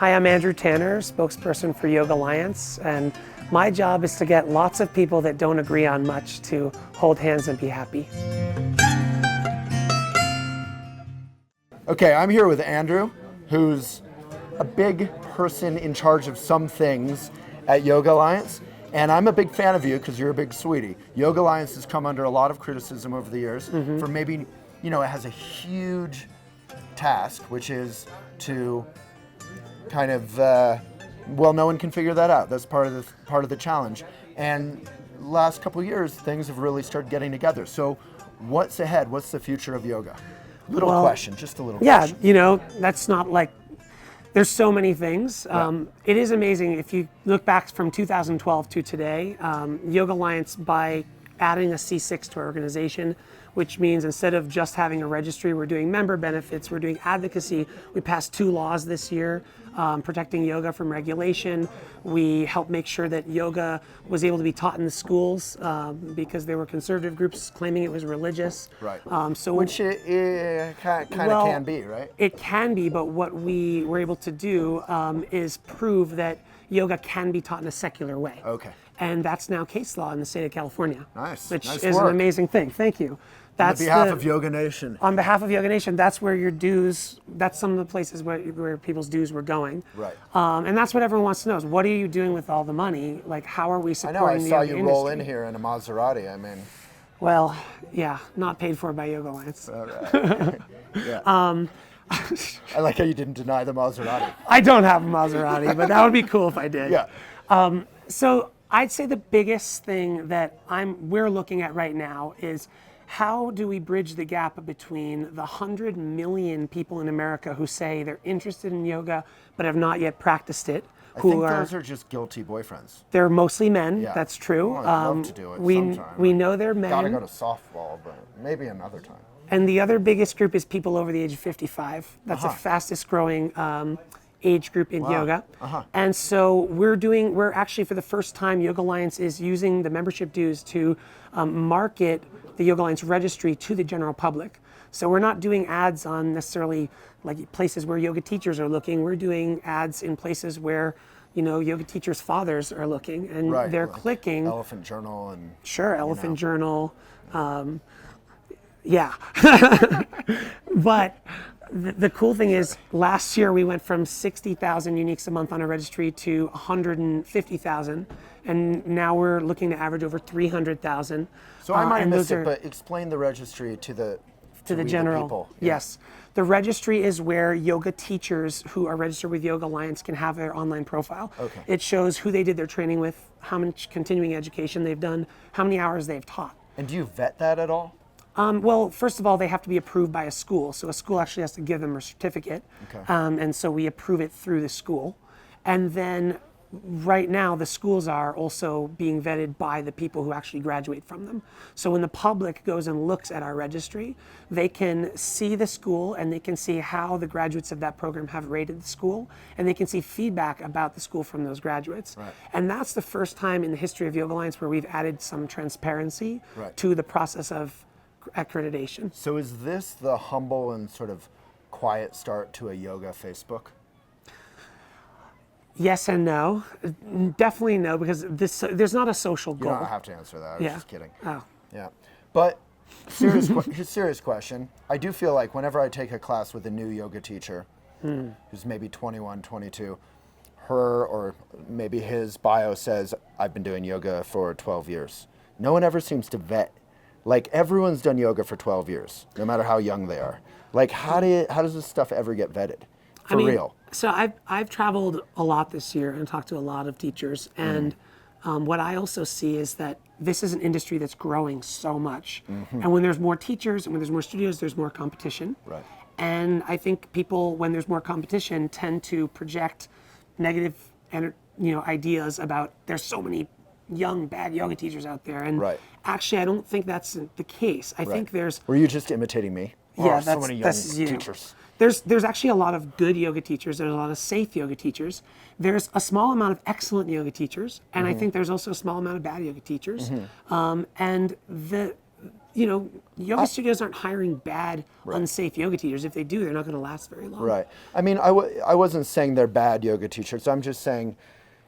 Hi, I'm Andrew Tanner, spokesperson for Yoga Alliance, and my job is to get lots of people that don't agree on much to hold hands and be happy. Okay, I'm here with Andrew, who's a big person in charge of some things at Yoga Alliance, and I'm a big fan of you because you're a big sweetie. Yoga Alliance has come under a lot of criticism over the years for maybe, it has a huge task, which is to kind of, no one can figure that out. That's part of the challenge. And last couple of years, things have really started getting together. So what's ahead? What's the future of yoga? Question, just a little question. Yeah, that's not like, there's so many things. It is amazing if you look back from 2012 to today, Yoga Alliance, by adding a C6 to our organization, which means instead of just having a registry, we're doing member benefits, we're doing advocacy. We passed 2 laws this year, protecting yoga from regulation. We helped make sure that yoga was able to be taught in the schools because there were conservative groups claiming it was religious. Right. Which it kind of can be, right? It can be, but what we were able to do is prove that yoga can be taught in a secular way. Okay. And that's now case law in the state of California. Nice. Which nice is work. an amazing thing. Thank you. That's on behalf of Yoga Nation. On behalf of Yoga Nation, that's where your dues, that's some of the places where people's dues were going. Right. And that's what everyone wants to know is, what are you doing with all the money? Like, how are we supporting the yoga industry? I saw you roll in here in a Maserati. I mean. Well, yeah, not paid for by Yoga Alliance. All right. Yeah. I like how you didn't deny the Maserati. I don't have a Maserati, but that would be cool if I did. Yeah. So I'd say the biggest thing that we're looking at right now is, how do we bridge the gap between the 100 million people in America who say they're interested in yoga but have not yet practiced it? I think those are just guilty boyfriends. They're mostly men, Yeah. That's true. Well, I'd love to do it sometime. We know they're men. Gotta go to softball, but maybe another time. And the other biggest group is people over the age of 55. That's the fastest growing age group in yoga. And so we're actually, for the first time, Yoga Alliance is using the membership dues to market the Yoga Alliance registry to the general public. So we're not doing ads on necessarily like places where yoga teachers are looking. We're doing ads in places where, yoga teachers' fathers are looking, and they're clicking. Elephant Journal and. Sure, Elephant Journal. Yeah. But the cool thing is, last year we went from 60,000 uniques a month on a registry to 150,000, and now we're looking to average over 300,000. So I might have missed it, but explain the registry to the general people. Yes. The registry is where yoga teachers who are registered with Yoga Alliance can have their online profile. Okay. It shows who they did their training with, how much continuing education they've done, how many hours they've taught. And do you vet that at all? Well, first of all, they have to be approved by a school. So a school actually has to give them a certificate. Okay. And so we approve it through the school. And then right now, the schools are also being vetted by the people who actually graduate from them. So when the public goes and looks at our registry, they can see the school and they can see how the graduates of that program have rated the school, and they can see feedback about the school from those graduates. Right. And that's the first time in the history of Yoga Alliance where we've added some transparency to the process of accreditation. So is this the humble and sort of quiet start to a yoga Facebook? Yes and no. Definitely no, because there's not a social goal. You don't have to answer that. I was just kidding. Oh. Yeah. But serious question. I do feel like whenever I take a class with a new yoga teacher who's maybe 21, 22, her or maybe his bio says, I've been doing yoga for 12 years. No one ever seems to vet. Like, everyone's done yoga for 12 years, no matter how young they are. Like, how does this stuff ever get vetted? For real? So I've traveled a lot this year and talked to a lot of teachers, and what I also see is that this is an industry that's growing so much. And when there's more teachers and when there's more studios, there's more competition. Right. And I think people, when there's more competition, tend to project negative ideas about, there's so many young bad yoga teachers out there, and actually I don't think that's the case. I think there's. Were you just imitating me? Yeah, so many young teachers. There's actually a lot of good yoga teachers. There's a lot of safe yoga teachers. There's a small amount of excellent yoga teachers, and I think there's also a small amount of bad yoga teachers. And yoga studios aren't hiring bad, unsafe yoga teachers. If they do, they're not going to last very long. Right. I mean, I wasn't saying they're bad yoga teachers. I'm just saying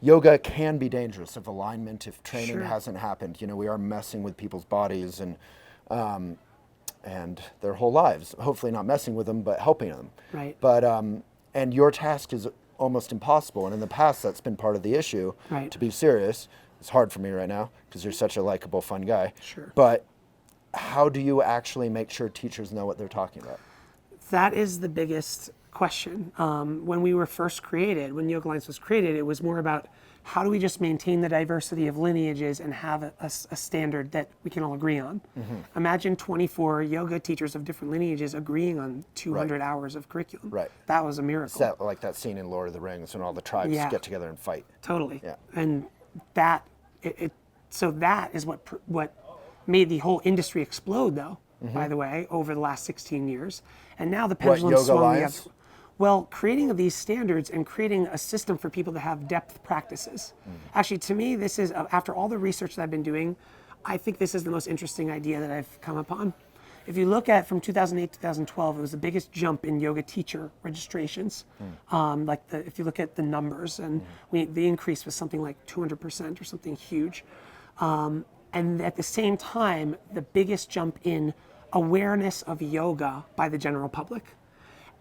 yoga can be dangerous if alignment, if training hasn't happened. We are messing with people's bodies and their whole lives. Hopefully not messing with them, but helping them. Right. But and your task is almost impossible. And in the past, that's been part of the issue. Right. To be serious, it's hard for me right now because you're such a likable, fun guy. Sure. But how do you actually make sure teachers know what they're talking about? That is the biggest question. When we were first created, when Yoga Alliance was created, it was more about how do we just maintain the diversity of lineages and have a standard that we can all agree on. Imagine 24 yoga teachers of different lineages agreeing on 200 hours of curriculum. Right. That was a miracle. It's that, like that scene in Lord of the Rings when all the tribes get together and fight. Totally. Yeah. And that, so that is what made the whole industry explode, though, by the way, over the last 16 years. And now the pendulum Yoga swung the Alliance? other. Well, creating of these standards and creating a system for people to have depth practices. Actually, to me, this is, after all the research that I've been doing, I think this is the most interesting idea that I've come upon. If you look at from 2008 to 2012, it was the biggest jump in yoga teacher registrations. If you look at the numbers, and the increase was something like 200% or something huge. And at the same time, the biggest jump in awareness of yoga by the general public.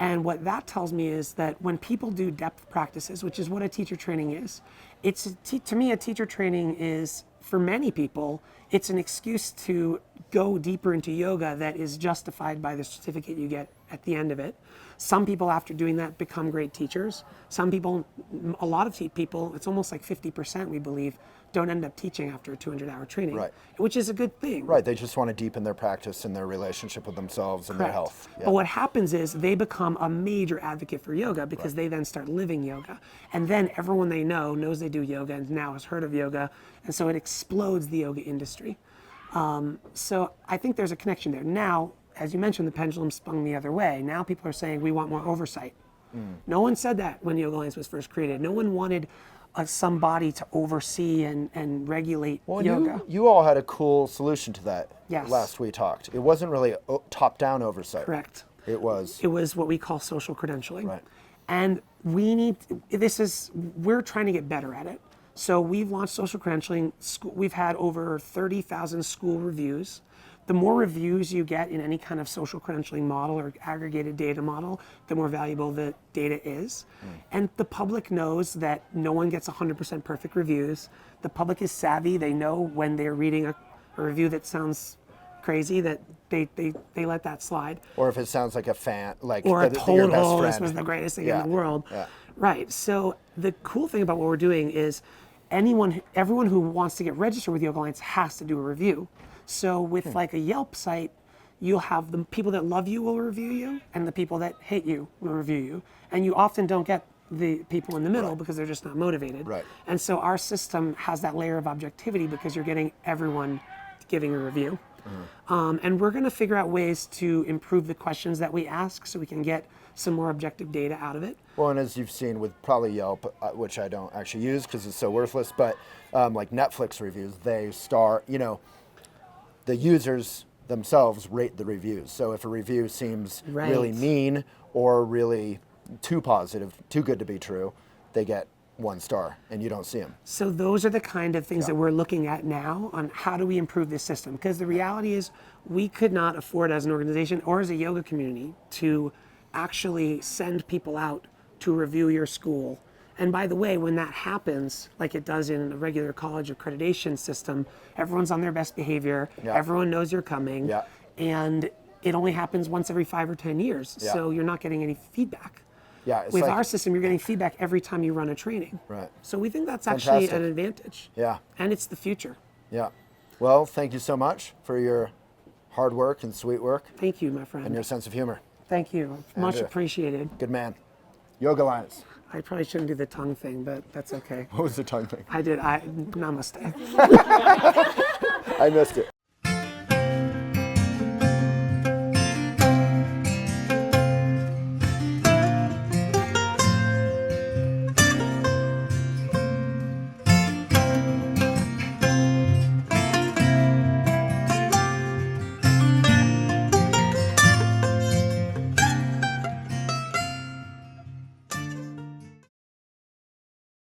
And what that tells me is that when people do depth practices, which is what a teacher training is, to me, a teacher training is, for many people, it's an excuse to go deeper into yoga that is justified by the certificate you get at the end of it. Some people, after doing that, become great teachers. Some people, a lot of people, it's almost like 50%, we believe, don't end up teaching after a 200-hour training, which is a good thing. Right, they just want to deepen their practice and their relationship with themselves and their health. Yeah. But what happens is they become a major advocate for yoga because they then start living yoga. And then everyone they know knows they do yoga and now has heard of yoga. And so it explodes the yoga industry. So I think there's a connection there. Now, as you mentioned, the pendulum swung the other way. Now people are saying we want more oversight. No one said that when Yoga Alliance was first created. No one wanted somebody to oversee and regulate yoga. You all had a cool solution to that last we talked. It wasn't really top-down oversight. Correct. It was what we call social credentialing. Right. And we're trying to get better at it. So we've launched social credentialing. We've had over 30,000 school reviews. The more reviews you get in any kind of social credentialing model or aggregated data model, the more valuable the data is. And the public knows that no one gets 100% perfect reviews. The public is savvy. They know when they're reading a review that sounds crazy that they let that slide. Or if it sounds like a fan, like or a your best total, friend. this was the greatest thing in the world. Yeah. Right. So the cool thing about what we're doing is everyone who wants to get registered with Yoga Alliance has to do a review. So with like a Yelp site, you'll have the people that love you will review you, and the people that hate you will review you. And you often don't get the people in the middle because they're just not motivated. Right. And so our system has that layer of objectivity because you're getting everyone giving a review. And we're going to figure out ways to improve the questions that we ask so we can get some more objective data out of it. Well, and as you've seen with probably Yelp, which I don't actually use because it's so worthless, but like Netflix reviews, the users themselves rate the reviews. So if a review seems really mean or really too positive, too good to be true, they get 1 star and you don't see them. So those are the kind of things that we're looking at now on how do we improve this system. Because the reality is we could not afford as an organization or as a yoga community to actually send people out to review your school. And by the way, when that happens, like it does in a regular college accreditation system, everyone's on their best behavior, everyone knows you're coming, and it only happens once every 5 or 10 years. So you're not getting any feedback. With our system, you're getting feedback every time you run a training. Right. So we think that's actually an advantage. Yeah. And it's the future. Yeah. Well, thank you so much for your hard work and sweet work. Thank you, my friend. And your sense of humor. Thank you. Much appreciated. Good man. Yoga Alliance. I probably shouldn't do the tongue thing, but that's okay. What was the tongue thing? Namaste. I missed it.